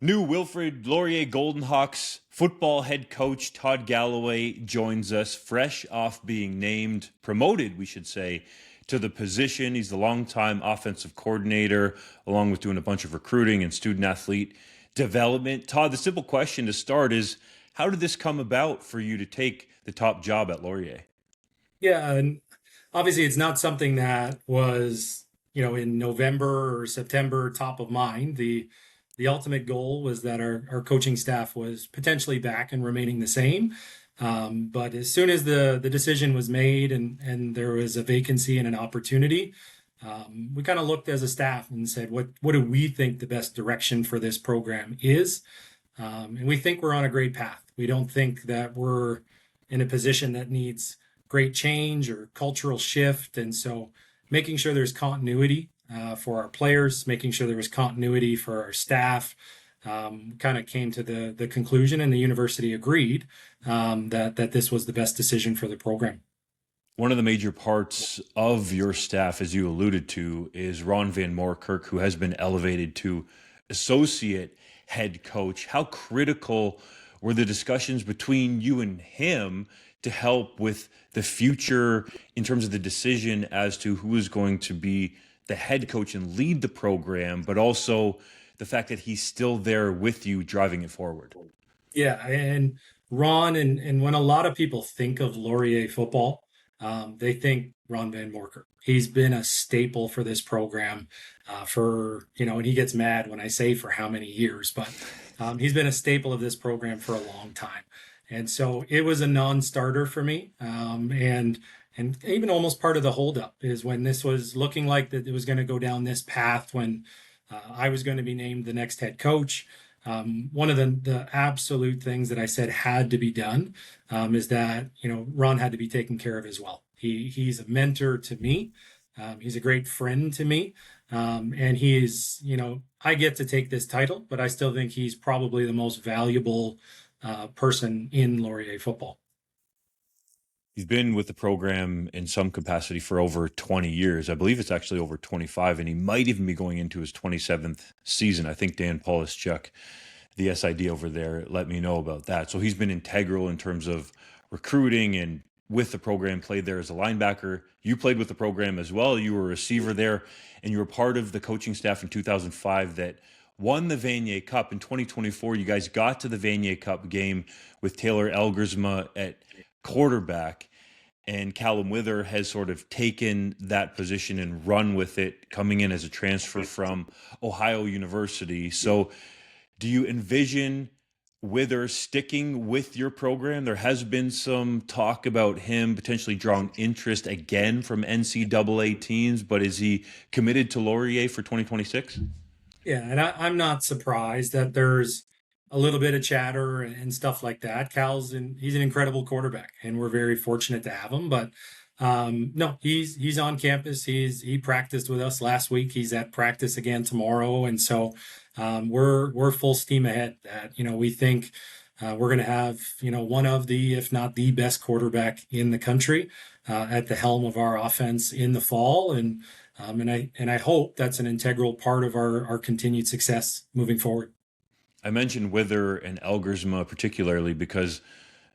New Wilfrid Laurier Golden Hawks football head coach Todd Galloway joins us, fresh off being promoted, we should say, to the position. He's the longtime offensive coordinator, along with doing a bunch of recruiting and student athlete development. Todd, the simple question to start is, how did this come about for you to take the top job at Laurier? Yeah, and obviously it's not something that was, in November or September top of mind. The ultimate goal was that our coaching staff was potentially back and remaining the same. But as soon as the decision was made and there was a vacancy and an opportunity, we kind of looked as a staff and said, what do we think the best direction for this program is? And we think we're on a great path. We don't think that we're in a position that needs great change or cultural shift. And so making sure there's continuity for our players, making sure there was continuity for our staff, kind of came to the conclusion, and the university agreed that this was the best decision for the program. One of the major parts of your staff, as you alluded to, is Ron Van Moorkirk, who has been elevated to associate head coach. How critical were the discussions between you and him to help with the future in terms of the decision as to who is going to be the head coach and lead the program, but also the fact that he's still there with you driving it forward? Yeah, and Ron, and when a lot of people think of Laurier football, they think Ron Van Morker. He's been a staple for this program and he gets mad when I say for how many years, but he's been a staple of this program for a long time. And so it was a non-starter for me. And even almost part of the holdup is when this was looking like that it was going to go down this path when I was going to be named the next head coach. One of the absolute things that I said had to be done is that, Ron had to be taken care of as well. He's a mentor to me. He's a great friend to me. And he's, I get to take this title, but I still think he's probably the most valuable person in Laurier football. He's been with the program in some capacity for over 20 years. I believe it's actually over 25, and he might even be going into his 27th season. I think Dan Polischuk, the SID over there, let me know about that. So he's been integral in terms of recruiting and with the program, played there as a linebacker. You played with the program as well. You were a receiver there, and you were part of the coaching staff in 2005 that won the Vanier Cup. In 2024, you guys got to the Vanier Cup game with Taylor Elgersma at quarterback, and Callum Wither has sort of taken that position and run with it, coming in as a transfer from Ohio University. So do you envision Wither sticking with your program? There has been some talk about him potentially drawing interest again from NCAA teams, but is he committed to Laurier for 2026? Yeah, and I'm not surprised that there's a little bit of chatter and stuff like that. He's an incredible quarterback, and we're very fortunate to have him. But no, he's on campus. He practiced with us last week. He's at practice again tomorrow, and so we're full steam ahead. That we think we're going to have one of the, if not the best quarterback in the country at the helm of our offense in the fall, and I hope that's an integral part of our continued success moving forward. I mentioned Wither and Elgersma particularly because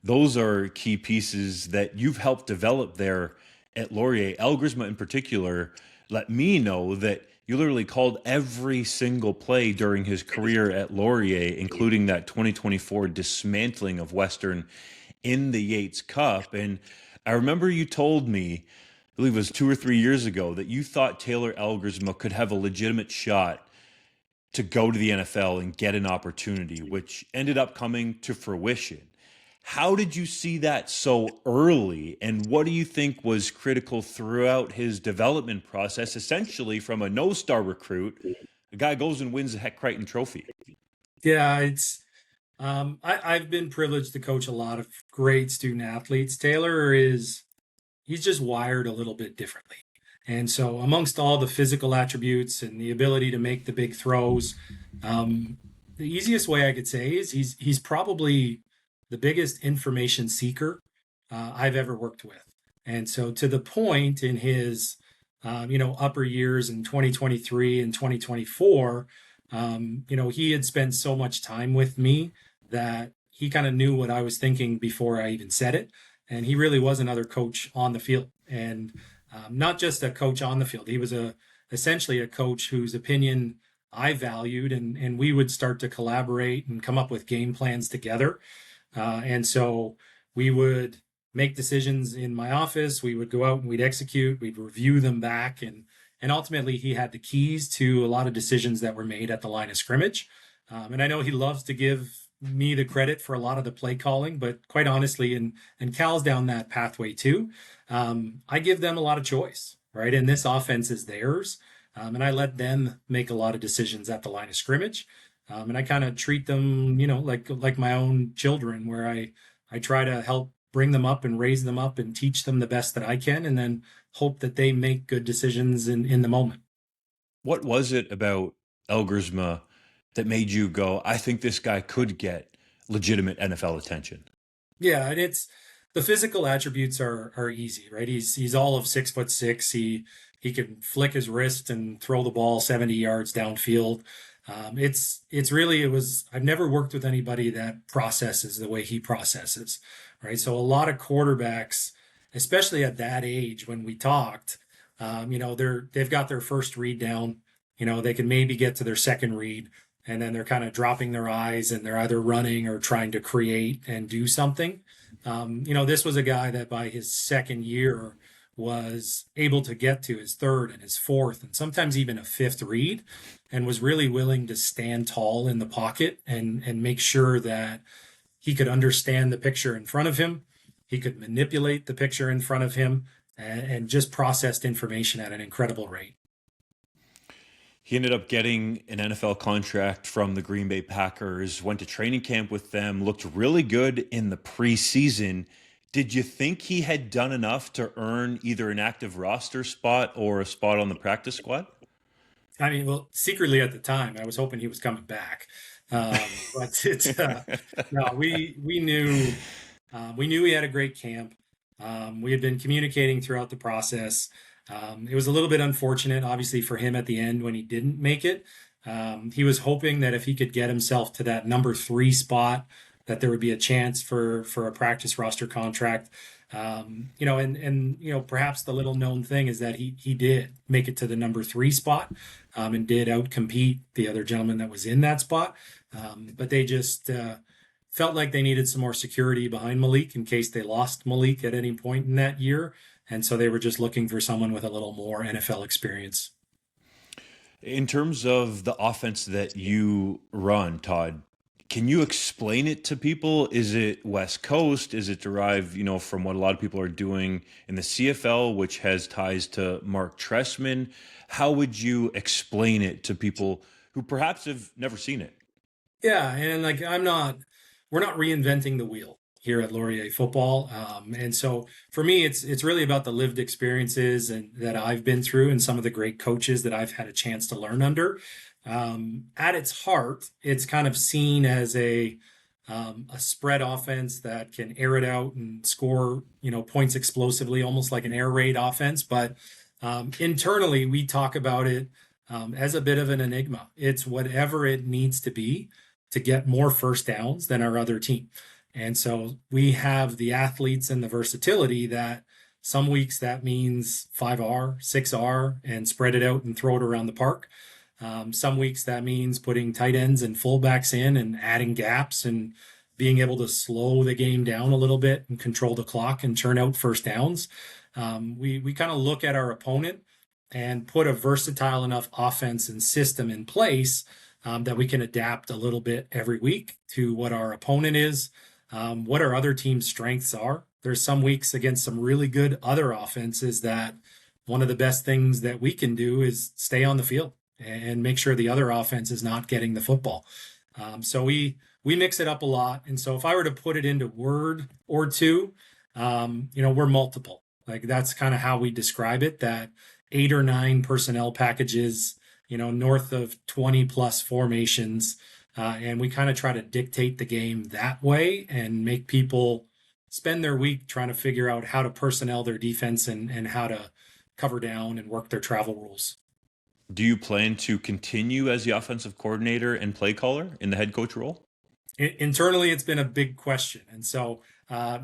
those are key pieces that you've helped develop there at Laurier. Elgersma in particular let me know that you literally called every single play during his career at Laurier, including that 2024 dismantling of Western in the Yates Cup. And I remember you told me, I believe it was 2 or 3 years ago, that you thought Taylor Elgersma could have a legitimate shot to go to the NFL and get an opportunity, which ended up coming to fruition. How did you see that so early? And what do you think was critical throughout his development process, essentially from a no-star recruit? The guy goes and wins the Heck Crichton Trophy. Yeah, I've been privileged to coach a lot of great student athletes. He's just wired a little bit differently. And so, amongst all the physical attributes and the ability to make the big throws, the easiest way I could say is he's probably the biggest information seeker I've ever worked with. And so, to the point in his upper years in 2023 and 2024, He had spent so much time with me that he kind of knew what I was thinking before I even said it. And he really was another coach on the field, and not just a coach on the field. He was essentially a coach whose opinion I valued, and we would start to collaborate and come up with game plans together. And so we would make decisions in my office. We would go out and we'd execute. We'd review them back, and ultimately he had the keys to a lot of decisions that were made at the line of scrimmage. And I know he loves to give me the credit for a lot of the play calling, but quite honestly, and Cal's down that pathway too. I give them a lot of choice, right? And this offense is theirs. And I let them make a lot of decisions at the line of scrimmage. And I kind of treat them, like my own children, where I try to help bring them up and raise them up and teach them the best that I can, and then hope that they make good decisions in the moment. What was it about Elgersma that made you go, I think this guy could get legitimate NFL attention? Yeah, and it's the physical attributes are easy, right? He's all of 6'6". He can flick his wrist and throw the ball 70 yards downfield. It's really, it was, I've never worked with anybody that processes the way he processes, right? So a lot of quarterbacks, especially at that age when we talked, they've got their first read down. They can maybe get to their second read, and then they're kind of dropping their eyes and they're either running or trying to create and do something. This was a guy that by his second year was able to get to his third and his fourth and sometimes even a fifth read, and was really willing to stand tall in the pocket and make sure that he could understand the picture in front of him. He could manipulate the picture in front of him, and just processed information at an incredible rate. He ended up getting an NFL contract from the Green Bay Packers, went to training camp with them, looked really good in the preseason. Did you think he had done enough to earn either an active roster spot or a spot on the practice squad? I mean, well, secretly at the time, I was hoping he was coming back. But no, we knew he had a great camp. We had been communicating throughout the process. It was a little bit unfortunate, obviously, for him at the end when he didn't make it. He was hoping that if he could get himself to that number 3 spot, that there would be a chance for a practice roster contract. Perhaps the little known thing is that he did make it to the number 3 spot, and did outcompete the other gentleman that was in that spot. But they just felt like they needed some more security behind Malik in case they lost Malik at any point in that year. And so they were just looking for someone with a little more NFL experience. In terms of the offense that you run, Todd, can you explain it to people? Is it West Coast? Is it derived, from what a lot of people are doing in the CFL, which has ties to Mark Trestman? How would you explain it to people who perhaps have never seen it? Yeah, and we're not reinventing the wheel here at Laurier Football. And so for me, it's really about the lived experiences and that I've been through, and some of the great coaches that I've had a chance to learn under. At its heart, it's kind of seen as a spread offense that can air it out and score, points explosively, almost like an air raid offense. But internally, we talk about it as a bit of an enigma. It's whatever it needs to be to get more first downs than our other team. And so we have the athletes and the versatility that some weeks that means 5R, 6R, and spread it out and throw it around the park. Some weeks that means putting tight ends and fullbacks in and adding gaps and being able to slow the game down a little bit and control the clock and churn out first downs. We kind of look at our opponent and put a versatile enough offense and system in place that we can adapt a little bit every week to what our opponent is, what our other team's strengths are. There's some weeks against some really good other offenses that one of the best things that we can do is stay on the field and make sure the other offense is not getting the football. So we mix it up a lot. And so if I were to put it into word or two, we're multiple. Like that's kind of how we describe it, that 8 or 9 personnel packages, north of 20 plus formations. And we kind of try to dictate the game that way and make people spend their week trying to figure out how to personnel their defense and how to cover down and work their travel rules. Do you plan to continue as the offensive coordinator and play caller in the head coach role? Internally, it's been a big question. And so,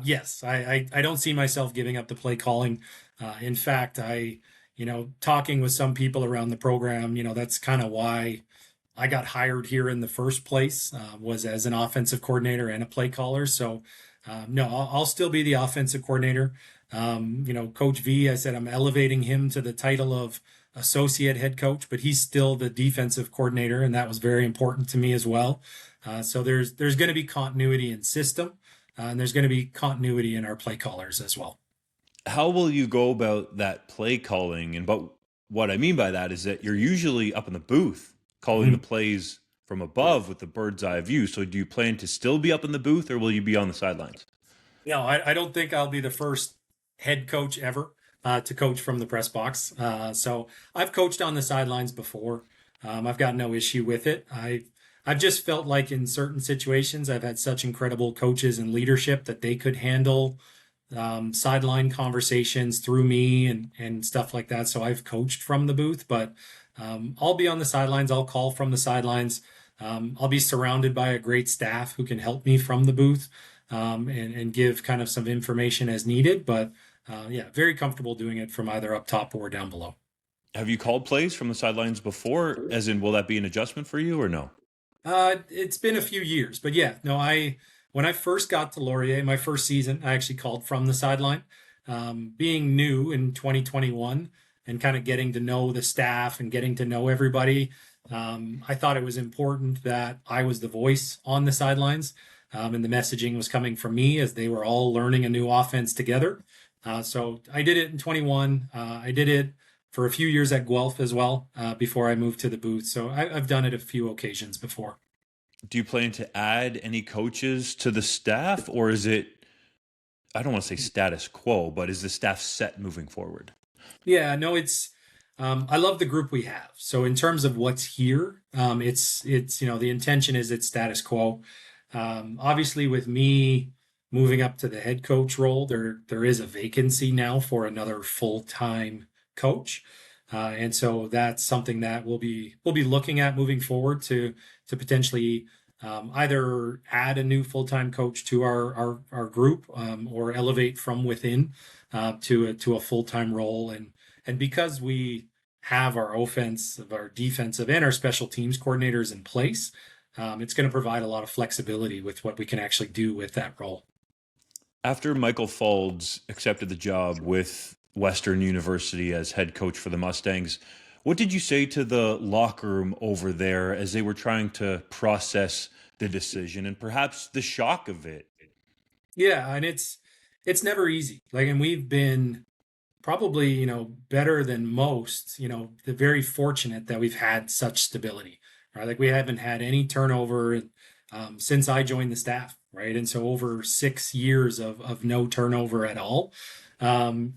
yes, I don't see myself giving up the play calling. In fact, talking with some people around the program, that's kind of why I got hired here in the first place, was as an offensive coordinator and a play caller. So, no, I'll still be the offensive coordinator. Coach V, I said I'm elevating him to the title of associate head coach, but he's still the defensive coordinator, and that was very important to me as well. So there's going to be continuity in system, and there's going to be continuity in our play callers as well. How will you go about that play calling? And but what I mean by that is that you're usually up in the booth calling the Mhm. plays from above with the bird's eye view. So do you plan to still be up in the booth or will you be on the sidelines? No, I don't think I'll be the first head coach ever to coach from the press box. So I've coached on the sidelines before. I've got no issue with it. I've just felt like in certain situations I've had such incredible coaches and leadership that they could handle sideline conversations through me and stuff like that. So I've coached from the booth, but I'll be on the sidelines. I'll call from the sidelines. I'll be surrounded by a great staff who can help me from the booth and give kind of some information as needed. But yeah, very comfortable doing it from either up top or down below. Have you called plays from the sidelines before? As in, will that be an adjustment for you or no? It's been a few years, but yeah, no, when I first got to Laurier, my first season, I actually called from the sideline. Being new in 2021 and kind of getting to know the staff and getting to know everybody, I thought it was important that I was the voice on the sidelines, and the messaging was coming from me as they were all learning a new offense together. So I did it in 21. I did it for a few years at Guelph as well before I moved to the booth. So I've done it a few occasions before. Do you plan to add any coaches to the staff or is it, I don't want to say status quo, but is the staff set moving forward? Yeah, no, I love the group we have. So in terms of what's here, it's the intention is it's status quo. Obviously, with me moving up to the head coach role, there is a vacancy now for another full-time coach. And so that's something that we'll be looking at moving forward to potentially either add a new full-time coach to our group, or elevate from within to a full-time role. And because we have our offensive, our defensive, and our special teams coordinators in place, it's going to provide a lot of flexibility with what we can actually do with that role. After Michael Faulds accepted the job with Western University as head coach for the Mustangs, what did you say to the locker room over there as they were trying to process the decision and perhaps the shock of it? Yeah, and it's never easy. Like, and we've been probably better than most. The very fortunate that we've had such stability, right? Like we haven't had any turnover since I joined the staff, right? And so over 6 years of no turnover at all. Um,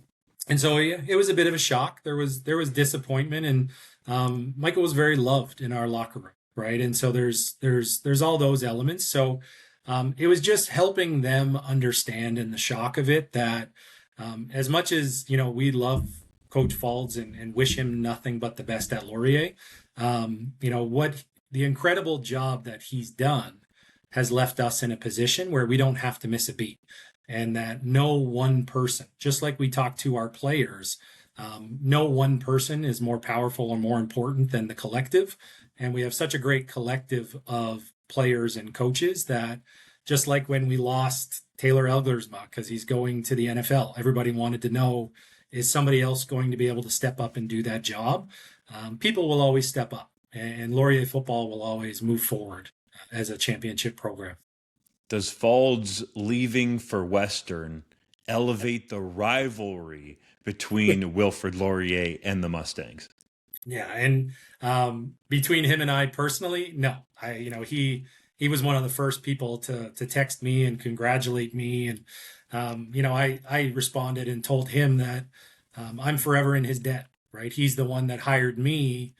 and so yeah, it was a bit of a shock. There was disappointment, and Michael was very loved in our locker room, right? And so there's all those elements. So it was just helping them understand in the shock of it that as much as we love Coach Faulds and wish him nothing but the best at Laurier, what the incredible job that he's done has left us in a position where we don't have to miss a beat, and that no one person, just like we talk to our players, no one person is more powerful or more important than the collective. And we have such a great collective of players and coaches that just like when we lost Taylor Elgersma because he's going to the NFL, everybody wanted to know, is somebody else going to be able to step up and do that job? People will always step up, and Laurier football will always move forward as a championship program. Does Faulds leaving for Western elevate the rivalry between Wilfrid Laurier and the Mustangs? Yeah, and between him and I personally, no, he was one of the first people to text me and congratulate me, and I responded and told him that I'm forever in his debt. Right, he's the one that hired me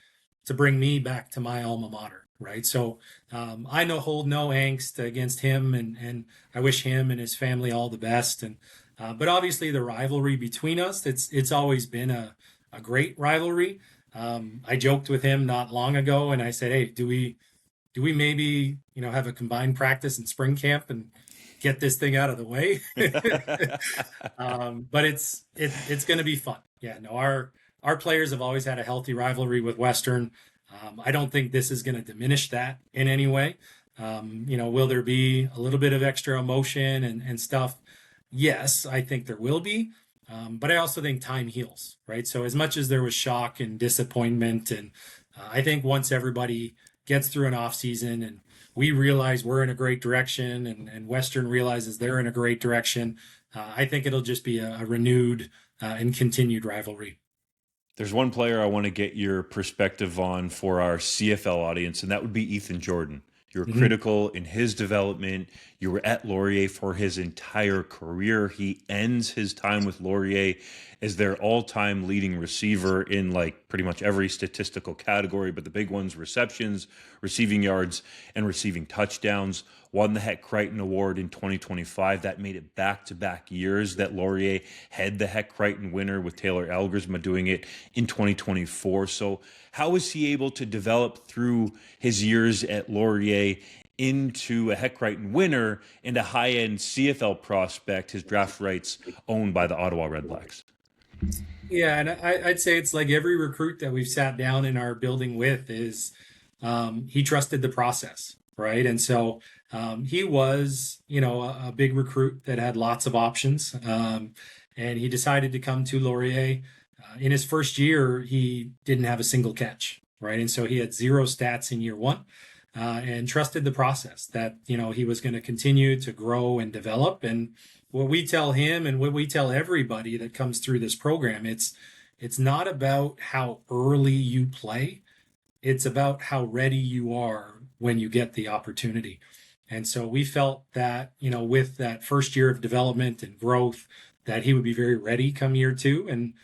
to bring me back to my alma mater. Right, so I no hold no angst against him, and I wish him and his family all the best. And but obviously the rivalry between us, it's always been a great rivalry. I joked with him not long ago, and I said, "Hey, do we maybe have a combined practice in spring camp and get this thing out of the way?" But it's going to be fun. Yeah, no, our players have always had a healthy rivalry with Western. I don't think this is going to diminish that in any way. Will there be a little bit of extra emotion and stuff? Yes, I think there will be. But I also think time heals, right? So as much as there was shock and disappointment, and I think once everybody gets through an off season and we realize we're in a great direction, and Western realizes they're in a great direction, I think it'll just be a renewed and continued rivalry. There's one player I want to get your perspective on for our CFL audience, and that would be Ethan Jordan. You were Mhm. critical in his development. You were at Laurier for his entire career. He ends his time with Laurier as their all-time leading receiver in like pretty much every statistical category, but the big ones: receptions, receiving yards, and receiving touchdowns. Won the Heck Crichton Award in 2025. That made it back-to-back years that Laurier had the Heck Crichton winner, with Taylor Elgersma doing it in 2024. So how was he able to develop through his years at Laurier into a Heck Crichton winner and a high-end CFL prospect, his draft rights owned by the Ottawa Redblacks? Yeah, and I'd say it's like every recruit that we've sat down in our building with is he trusted the process, right? And so he was, a big recruit that had lots of options, and he decided to come to Laurier. In his first year, he didn't have a single catch, right? And so he had zero stats in year one, and trusted the process that he was going to continue to grow and develop. And what we tell him and what we tell everybody that comes through this program, it's not about how early you play, it's about how ready you are when you get the opportunity. And so we felt that, with that first year of development and growth, that he would be very ready come year two. And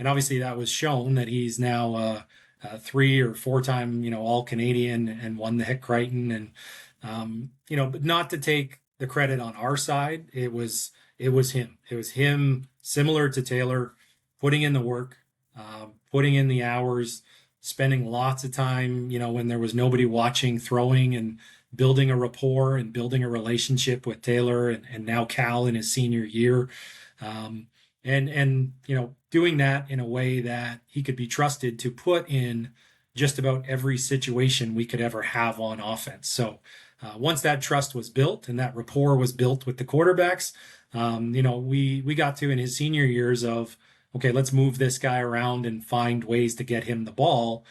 obviously that was shown that he's now a 3 or 4 time, all Canadian, and won the Heck Crichton. And, but not to take the credit on our side, it was him. It was him, similar to Taylor, putting in the work, putting in the hours, spending lots of time, when there was nobody watching, throwing and building a rapport and building a relationship with Taylor, and now Cal in his senior year. And doing that in a way that he could be trusted to put in just about every situation we could ever have on offense. So once that trust was built and that rapport was built with the quarterbacks, we got to in his senior years of, okay, let's move this guy around and find ways to get him the ball,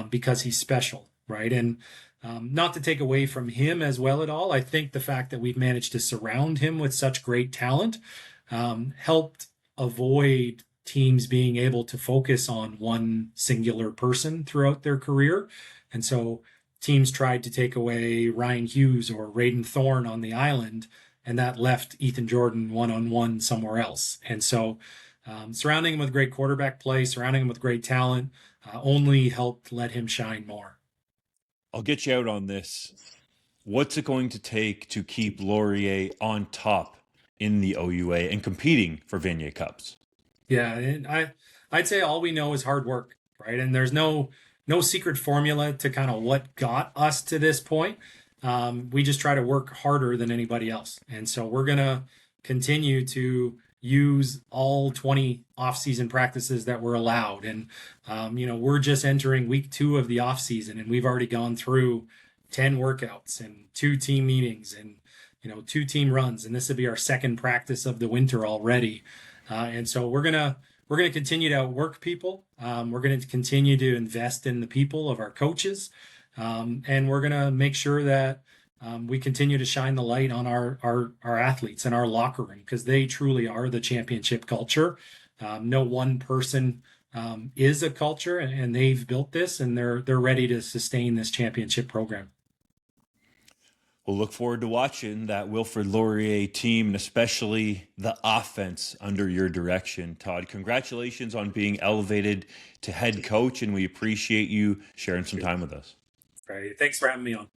because he's special, right? And not to take away from him as well at all, I think the fact that we've managed to surround him with such great talent helped avoid teams being able to focus on one singular person throughout their career. And so teams tried to take away Ryan Hughes or Raiden Thorne on the island, and that left Ethan Jordan one-on-one somewhere else. And so surrounding him with great quarterback play, surrounding him with great talent, only helped let him shine more. I'll get you out on this. What's it going to take to keep Laurier on top in the OUA and competing for Vanier Cups? Yeah, and I'd say all we know is hard work, right? And there's no secret formula to kind of what got us to this point. We just try to work harder than anybody else, and so we're gonna continue to use all 20 off-season practices that were allowed. And we're just entering week 2 of the off-season, and we've already gone through 10 workouts and 2 team meetings and 2 team runs, and this will be our second practice of the winter already. And so we're gonna continue to outwork people. We're gonna continue to invest in the people of our coaches, and we're gonna make sure that we continue to shine the light on our athletes and our locker room, because they truly are the championship culture. No one person is a culture, and they've built this, and they're ready to sustain this championship program. We'll look forward to watching that Wilfrid Laurier team, and especially the offense under your direction, Todd. Congratulations on being elevated to head coach, and we appreciate you sharing some time with us. Right. Thanks for having me on.